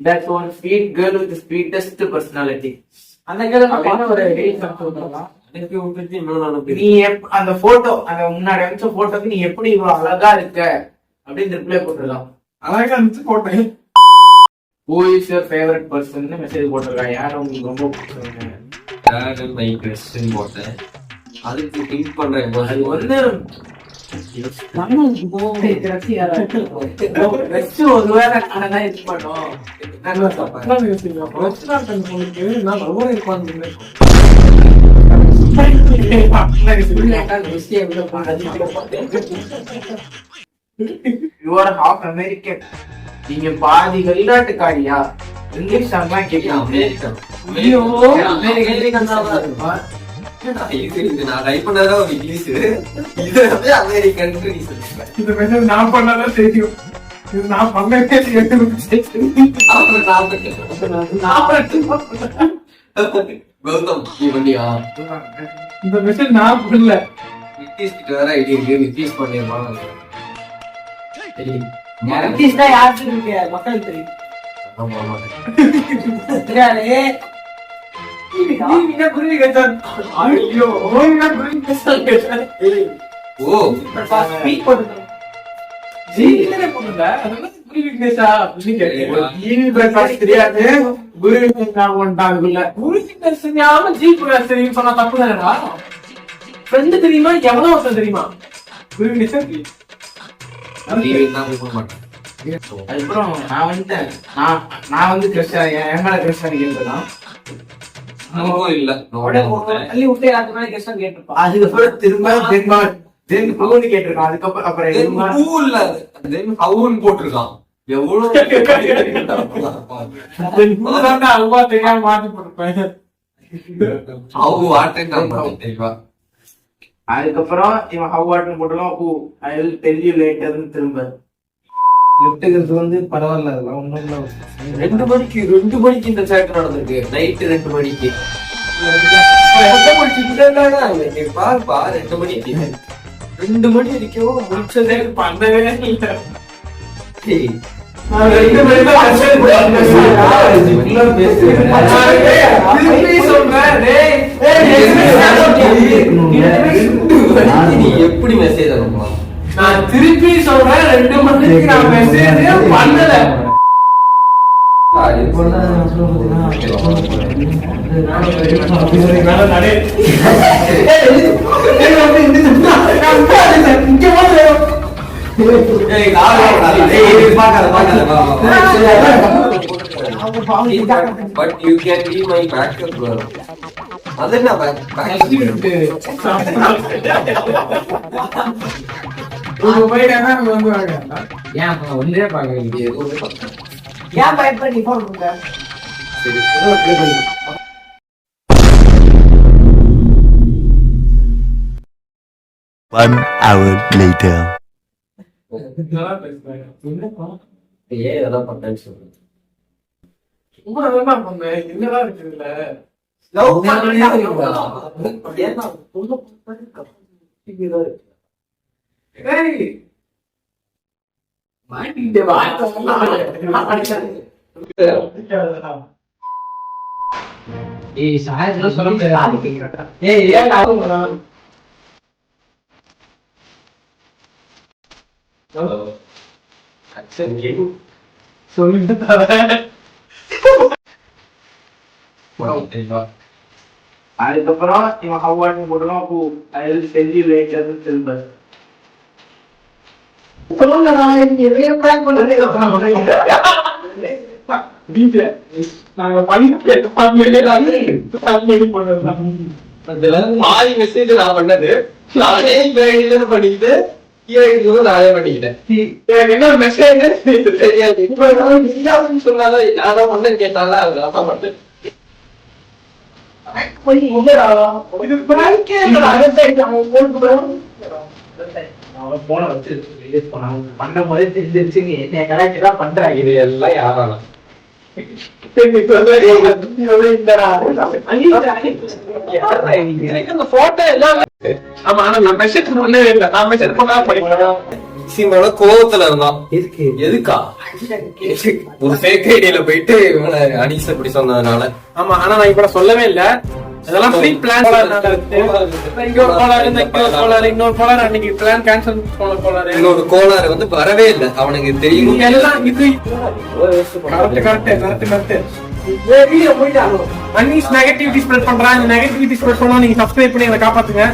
That's one sweet girl with the sweetest personality. அந்த கேள்வி ஒரு நீ அந்த போட்டோ அந்த முன்னாடி வச்ச போட்டோக்கு நீ எப்படி இவ்வளவு அழகா இருக்க அப்படின்னு ரிப்ளை போட்டுருக்கான். அழகா இருந்துச்சு போட்டேன். Who is your favorite person message போட்டிருக்கான். யார் உங்களுக்கு ரொம்ப பிடிச்சவங்க? மை கிறிஸ்டின் போட்டேன். அதுக்கு திங்க் பண்றேன். அது வந்து ஒருவேளை நான் இது பண்ணோம். You are half American. நீங்க பாதி வெளிநாட்டுக்காரியா? இங்கிலீஷ் அம்மா கேட்கலாம். நான் டைப் பண்ணதா ஒரு இங்கிலீஷ், இது வந்து அமெரிக்கன். இந்த மெசேஜ் நான் பண்ணாதான் தெரியும். இது நான் பண்ணவே கௌதம் நீ பண்ணியா? இந்த மெசேஜ் நான் பண்ணல. நிதிஷ் கிட்ட வேற ஐடியா இருக்கு. நிதிஷ் பண்ணிருப்பான். யாருக்கு இருக்கு மக்கள் தெரியும். ஆமா ஆமா குருவி கேட்டான். ஐயோ குருவி கேட்டான். ஓ சொன்னா தப்பு தானடா. ஃப்ரெண்டு தெரியுமா எவ்வளவு ஒருத்தன் தெரியுமா? அதுக்கப்புறம் நான் வந்துட்டேன். நான் வந்து கிறிஸ்டியன், என் மேல கிறிஸ்டியன் கேட்டுதான். அதுக்கப்புறம் திரும்ப கேட்டிருக்கான். அதுக்கப்புறம் போட்டிருக்கான். எவ்வளவு அல்வா தெரியாம மாத்தி போட்டிருப்பேன். அதுக்கப்புறம் இவன் ஹவ் வாட்னு போட்டுருக்கான். Who I will tell you லேட்டர்னு திரும்ப லெஃப்ட்ங்கிறது வந்து பரவாயில்ல. அதெல்லாம் ஒண்ணும் 2 மணிக்கு இந்த சேட்டர் நடந்திருக்கு. நைட்டு 2 மணிக்கு பாருப்பா. 2 மணிக்கு 2 மணி வரைக்கும் முடிச்சதே பண்ணவே இல்லை. எப்படி மெசேஜ் அனுப்பலாம்? நான் திருப்பி சொல்றேன். 2 மணிக்கு நான் மெசேஜ் பண்ணல. But you can be my backup girl. அது என்ன ஒன்றே பார்க்க ஏன் பயப்படி போடுங்க. 1 hour later. ஏன் இதெல்லாம் பண்ணேன்னு சொல்றேன். என்னதான் இருக்குதுல்ல. சொல்லிட்டு அதுக்கப்புறம் இவன் ஹவ் வாட்னு போட்டுருக்கான். Who I will tell you லேட்டர்னு திரும்ப பாதி மெசேஜ் நான் பண்ணது. நானே பண்ணிக்கிட்டு நானே பண்ணிக்கிட்டேன். என்ன மெசேஜ் தெரியாது. சொன்னாதான் யாரும் பண்ணு கேட்டால அப்பா மட்டும் போன வச்சு பண்ண போதே தெரிஞ்சிருச்சு. என்ன கரெக்டா பண்றாங்க. இது எல்லாம் யாராலும் போட்டோ எல்லாம். ஆமா, ஆனா நான் மெசேஜ் பண்ணவே இல்லை. நான் மெசேஜ் பண்ணா படிக்கிறேன். சீமானோட கோவத்துல இருந்தான். எதுக்கா? ஒரு fake ID ல போயிட்டு இவனை அனீஸ் இப்படி சொன்னதுனால. ஆமா, ஆனா நான் இப்ப சொல்லவே இல்ல. இதெல்லாம் ப்ரீ பிளான் இங்க ஒரு கோளாறு, இன்னொரு கோளாறு, அன்னைக்கு பிளான் கேன்சல் போன கோளாறு, இன்னொரு கோளாறு வந்து வரவே இல்லை அவனுக்கு தெரியும். இவங்க எல்லாம் இது கரெக்ட். அன்னீஸ் நெகட்டிவிட்டி ஸ்ப்ரெட் பண்றான். இந்த நெகட்டிவிட்டி ஸ்ப்ரெட் பண்ணா நீங்க சப்ஸ்கிரைப் பண்ணி அதை காப்பாத்துங்க.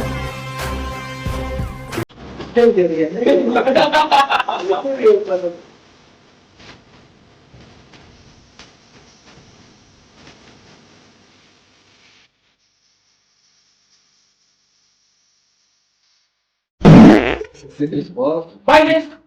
Bye guys.